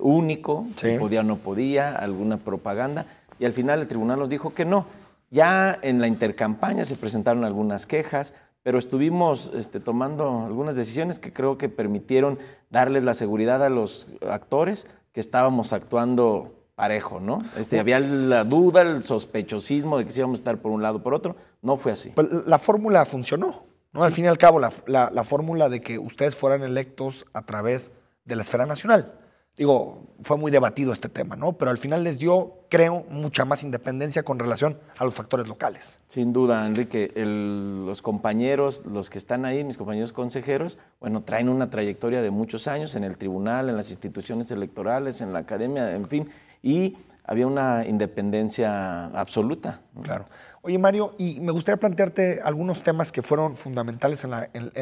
único, Sí. si podía o no podía, alguna propaganda, y al final el tribunal nos dijo que no. Ya en la intercampaña se presentaron algunas quejas, pero estuvimos tomando algunas decisiones que creo que permitieron darles la seguridad a los actores que estábamos actuando parejo, ¿no? Había la duda, el sospechosismo de que si íbamos a estar por un lado o por otro. No fue así. Pues la fórmula funcionó, ¿no? Sí. Al fin y al cabo, la fórmula de que ustedes fueran electos a través de la esfera nacional. Digo, fue muy debatido este tema, ¿no? Pero al final les dio, creo, mucha más independencia con relación a los factores locales. Sin duda, Enrique, los compañeros, los que están ahí, mis compañeros consejeros, traen una trayectoria de muchos años en el tribunal, en las instituciones electorales, en la academia, en fin, y había una independencia absoluta, ¿no? Claro. Oye, Mario, y me gustaría plantearte algunos temas que fueron fundamentales en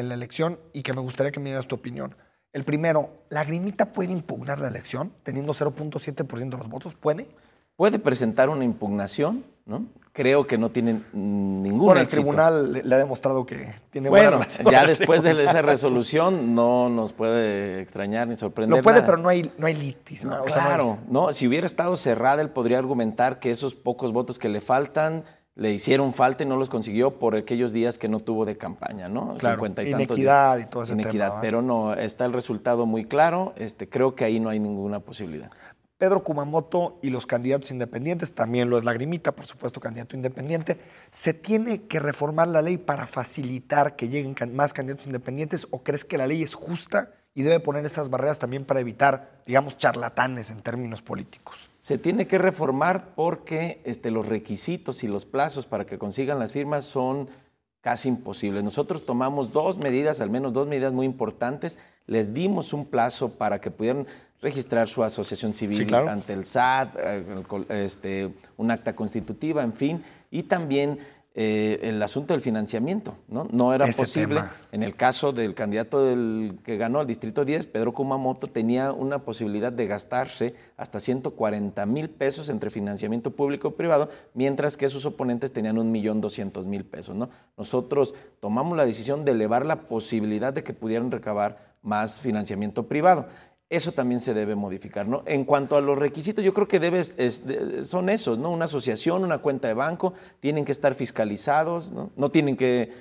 la elección y que me gustaría que me dieras tu opinión. El primero, ¿la Lagrimita puede impugnar la elección teniendo 0.7% de los votos? ¿Puede? Puede presentar una impugnación, ¿no? Creo que no tiene ningún Bueno, el éxito. tribunal le ha demostrado que tiene buena relación. Ya después de esa resolución no nos puede extrañar ni sorprender. Lo puede, nada. pero no hay litis. No, O sea, claro, no, si hubiera estado cerrada, él podría argumentar que esos pocos votos que le faltan le hicieron falta y no los consiguió por aquellos días que no tuvo de campaña, ¿no? Claro, 50 y tantos inequidad días. y todo ese Inequidad, tema. pero no, está el resultado muy claro. Creo que ahí no hay ninguna posibilidad. Pedro Kumamoto y los candidatos independientes, también lo es Lagrimita, por supuesto, candidato independiente. ¿Se tiene que reformar la ley para facilitar que lleguen más candidatos independientes o crees que la ley es justa y debe poner esas barreras también para evitar, digamos, charlatanes en términos políticos? Se tiene que reformar porque los requisitos y los plazos para que consigan las firmas son casi imposibles. Nosotros tomamos al menos dos medidas muy importantes. Les dimos un plazo para que pudieran registrar su asociación civil, sí, claro, ante el SAT, un acta constitutiva, en fin, y también el asunto del financiamiento, ¿no? No era posible. Tema. En el caso del candidato que ganó al Distrito 10, Pedro Kumamoto, tenía una posibilidad de gastarse hasta 140,000 pesos entre financiamiento público y privado, mientras que sus oponentes tenían 1,200,000 pesos, ¿no? Nosotros tomamos la decisión de elevar la posibilidad de que pudieran recabar más financiamiento privado. Eso también se debe modificar, ¿no? En cuanto a los requisitos, yo creo que son esos, ¿no? Una asociación, una cuenta de banco, tienen que estar fiscalizados, ¿no? No tienen que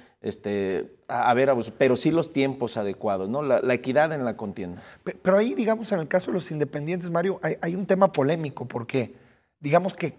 haber abuso, pero sí los tiempos adecuados, ¿no? La equidad en la contienda. Pero ahí, digamos, en el caso de los independientes, Mario, hay un tema polémico porque, digamos que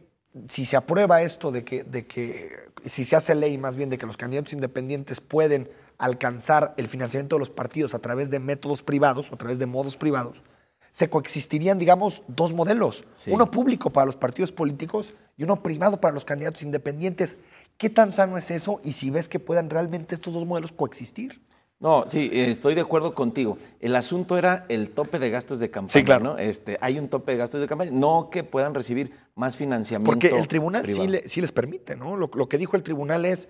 si se aprueba esto de que si se hace ley más bien de que los candidatos independientes pueden alcanzar el financiamiento de los partidos a través de métodos privados o a través de modos privados, se coexistirían, digamos, dos modelos. Sí. Uno público para los partidos políticos y uno privado para los candidatos independientes. ¿Qué tan sano es eso? Y si ves que puedan realmente estos dos modelos coexistir. No, sí, estoy de acuerdo contigo. El asunto era el tope de gastos de campaña, sí, claro, ¿no? Hay un tope de gastos de campaña, no que puedan recibir más financiamiento. Porque el tribunal privado. sí les permite, ¿no? Lo que dijo el tribunal es,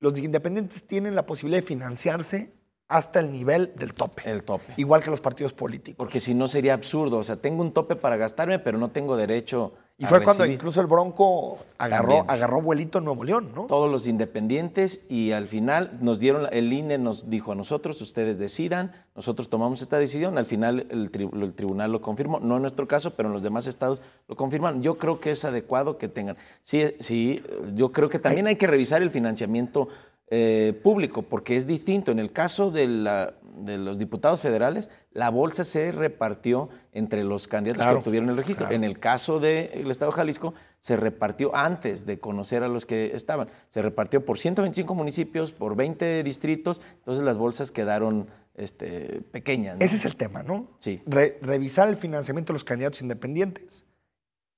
los independientes tienen la posibilidad de financiarse hasta el nivel del tope. El tope. Igual que los partidos políticos. Porque si no sería absurdo. O sea, tengo un tope para gastarme, pero no tengo derecho y fue recibir. Cuando incluso el Bronco agarró vuelito en Nuevo León, ¿no? Todos los independientes y al final el INE nos dijo a nosotros, ustedes decidan, nosotros tomamos esta decisión, al final el tribunal lo confirmó, no en nuestro caso, pero en los demás estados lo confirman. Yo creo que es adecuado que tengan. Sí, yo creo que también hay que revisar el financiamiento público, porque es distinto. En el caso de los diputados federales, la bolsa se repartió entre los candidatos que obtuvieron el registro. Claro. En el caso del Estado de Jalisco, se repartió antes de conocer a los que estaban. Se repartió por 125 municipios, por 20 distritos, entonces las bolsas quedaron pequeñas, ¿no? Ese es el tema, ¿no? Sí. Revisar el financiamiento de los candidatos independientes.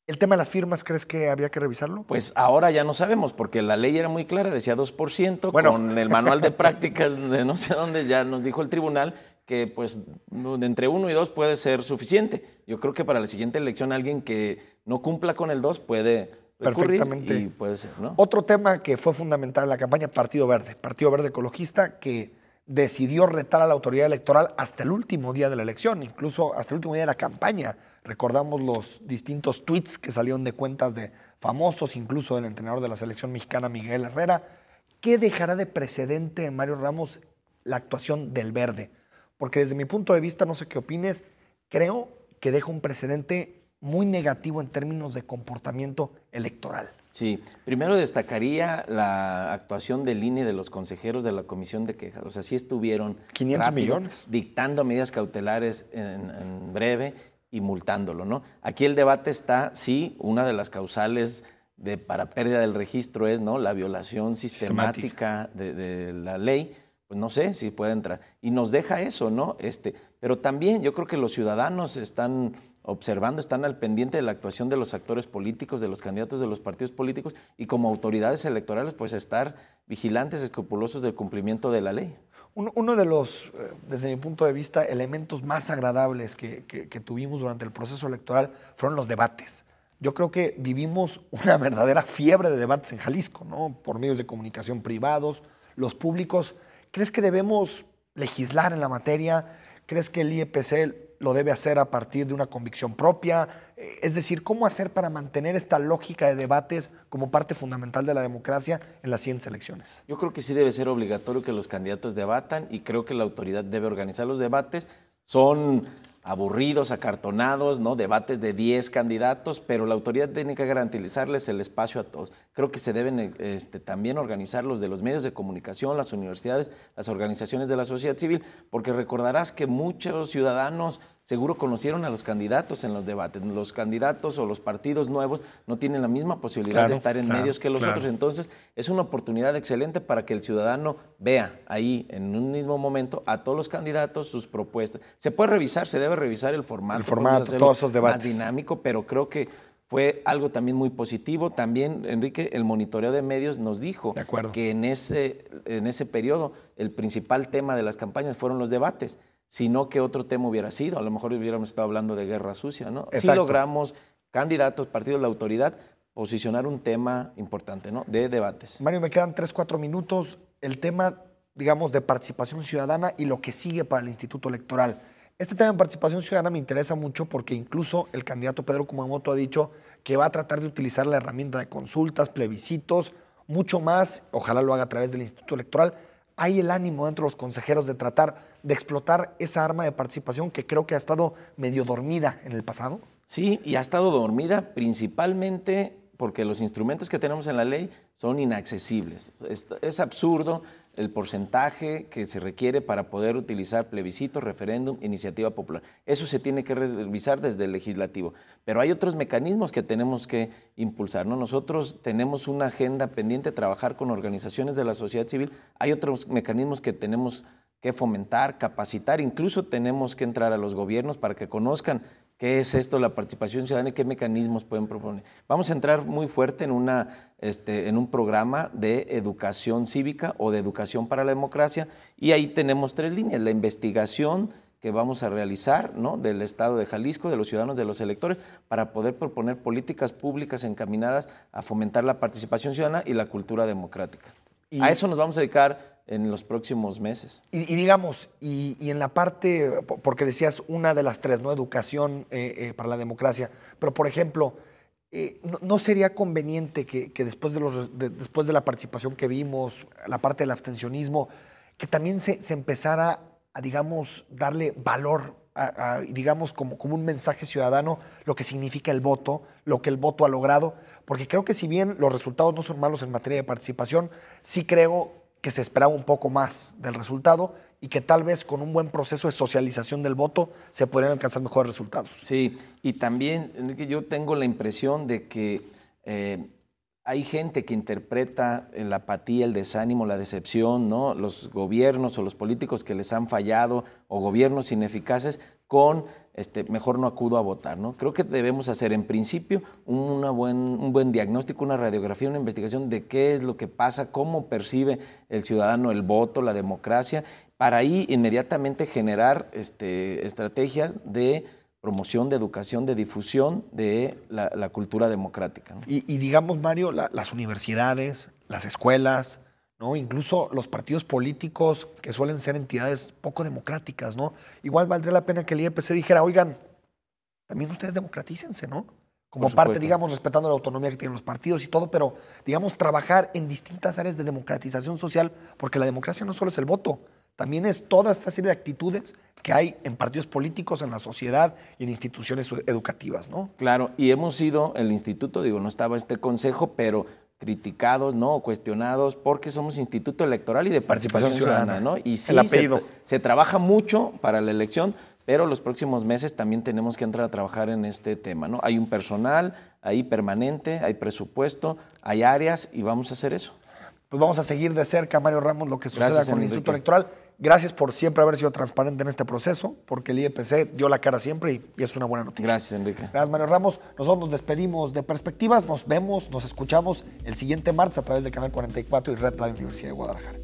¿El tema de las firmas crees que habría que revisarlo? Pues ahora ya no sabemos, porque la ley era muy clara, decía 2%, bueno. Con el manual de prácticas de no sé dónde ya nos dijo el tribunal que pues entre 1 y 2 puede ser suficiente. Yo creo que para la siguiente elección alguien que no cumpla con el 2 puede recurrir y puede ser, ¿no? Otro tema que fue fundamental en la campaña, Partido Verde Ecologista, que decidió retar a la autoridad electoral hasta el último día de la elección, incluso hasta el último día de la campaña. Recordamos los distintos tweets que salieron de cuentas de famosos, incluso del entrenador de la selección mexicana, Miguel Herrera. ¿Qué dejará de precedente, Mario Ramos, la actuación del Verde? Porque desde mi punto de vista, no sé qué opines, creo que deja un precedente muy negativo en términos de comportamiento electoral. Sí, primero destacaría la actuación del INE, de los consejeros de la Comisión de Quejas. O sea, sí estuvieron 500 millones. dictando medidas cautelares en breve y multándolo, ¿no? Aquí el debate está, sí, una de las causales para pérdida del registro es, ¿no?, la violación sistemática de la ley. Pues no sé si puede entrar. Y nos deja eso, ¿no? Pero también yo creo que los ciudadanos están observando, están al pendiente de la actuación de los actores políticos, de los candidatos de los partidos políticos, y como autoridades electorales, pues estar vigilantes, escrupulosos del cumplimiento de la ley. Uno de los, desde mi punto de vista, elementos más agradables que tuvimos durante el proceso electoral fueron los debates. Yo creo que vivimos una verdadera fiebre de debates en Jalisco, ¿no? Por medios de comunicación privados, los públicos. ¿Crees que debemos legislar en la materia? ¿Crees que el IEPC lo debe hacer a partir de una convicción propia? Es decir, ¿cómo hacer para mantener esta lógica de debates como parte fundamental de la democracia en las siguientes elecciones? Yo creo que sí debe ser obligatorio que los candidatos debatan, y creo que la autoridad debe organizar los debates. Son aburridos, acartonados, ¿no? Debates de 10 candidatos, pero la autoridad tiene que garantizarles el espacio a todos. Creo que se deben también organizar los de los medios de comunicación, las universidades, las organizaciones de la sociedad civil, porque recordarás que muchos ciudadanos seguro conocieron a los candidatos en los debates. Los candidatos o los partidos nuevos no tienen la misma posibilidad de estar en medios que los otros. Entonces, es una oportunidad excelente para que el ciudadano vea ahí en un mismo momento a todos los candidatos, sus propuestas. Se puede revisar, se debe revisar el formato. El formato, todos esos debates. Más dinámico, pero creo que fue algo también muy positivo. También, Enrique, el monitoreo de medios nos dijo que en ese periodo el principal tema de las campañas fueron los debates, sino que otro tema hubiera sido. A lo mejor hubiéramos estado hablando de guerra sucia, ¿no? Sí logramos, candidatos, partidos, la autoridad, posicionar un tema importante, ¿no?, de debates. Mario, me quedan 3-4 minutos. El tema, digamos, de participación ciudadana y lo que sigue para el Instituto Electoral. Este tema de participación ciudadana me interesa mucho porque incluso el candidato Pedro Kumamoto ha dicho que va a tratar de utilizar la herramienta de consultas, plebiscitos, mucho más, ojalá lo haga a través del Instituto Electoral. Hay el ánimo dentro de los consejeros de tratar de explotar esa arma de participación que creo que ha estado medio dormida en el pasado. Sí, y ha estado dormida principalmente porque los instrumentos que tenemos en la ley son inaccesibles. Es absurdo el porcentaje que se requiere para poder utilizar plebiscito, referéndum, iniciativa popular. Eso se tiene que revisar desde el legislativo. Pero hay otros mecanismos que tenemos que impulsar, ¿no? Nosotros tenemos una agenda pendiente de trabajar con organizaciones de la sociedad civil. Hay otros mecanismos que tenemos que fomentar, capacitar. Incluso tenemos que entrar a los gobiernos para que conozcan qué es esto, la participación ciudadana, y qué mecanismos pueden proponer. Vamos a entrar muy fuerte en un programa de educación cívica o de educación para la democracia, y ahí tenemos 3 líneas: la investigación que vamos a realizar, ¿no?, del Estado de Jalisco, de los ciudadanos, de los electores, para poder proponer políticas públicas encaminadas a fomentar la participación ciudadana y la cultura democrática. A eso nos vamos a dedicar en los próximos meses. Y digamos, y en la parte, porque decías una de las 3, ¿no?, educación para la democracia, pero por ejemplo, ¿no sería conveniente que después de la participación que vimos, la parte del abstencionismo, que también se empezara a, digamos, darle valor, digamos, como un mensaje ciudadano, lo que significa el voto, lo que el voto ha logrado? Porque creo que si bien los resultados no son malos en materia de participación, sí creo que se esperaba un poco más del resultado y que tal vez con un buen proceso de socialización del voto se podrían alcanzar mejores resultados. Sí, y también, Enrique, yo tengo la impresión de que hay gente que interpreta la apatía, el desánimo, la decepción, ¿no?, los gobiernos o los políticos que les han fallado, o gobiernos ineficaces, con mejor no acudo a votar, ¿no? Creo que debemos hacer en principio un buen diagnóstico, una radiografía, una investigación de qué es lo que pasa, cómo percibe el ciudadano el voto, la democracia, para ahí inmediatamente generar estrategias de promoción, de educación, de difusión de la cultura democrática, ¿no? Y digamos, Mario, las universidades, las escuelas, ¿no? Incluso los partidos políticos que suelen ser entidades poco democráticas, ¿no? Igual valdría la pena que el IEPC dijera, oigan, también ustedes democratícense, ¿no? Como parte, digamos, respetando la autonomía que tienen los partidos y todo, pero, digamos, trabajar en distintas áreas de democratización social, porque la democracia no solo es el voto, también es toda esa serie de actitudes que hay en partidos políticos, en la sociedad y en instituciones educativas, ¿no? Claro, y hemos sido, el instituto, digo, no estaba este consejo, pero criticados, ¿no? Cuestionados, porque somos instituto electoral y de participación ciudadana, ¿no? Y sí, el apellido. Se trabaja mucho para la elección, pero los próximos meses también tenemos que entrar a trabajar en este tema, ¿no? Hay un personal ahí permanente, hay presupuesto, hay áreas y vamos a hacer eso. Pues vamos a seguir de cerca, Mario Ramos, lo que suceda Gracias, con el Enrique. Instituto Electoral. Gracias por siempre haber sido transparente en este proceso, porque el IEPC dio la cara siempre y es una buena noticia. Gracias, Enrique. Gracias, Mario Ramos. Nosotros nos despedimos de Perspectivas. Nos vemos, nos escuchamos el siguiente martes a través de Canal 44 y Red Radio Universidad de Guadalajara.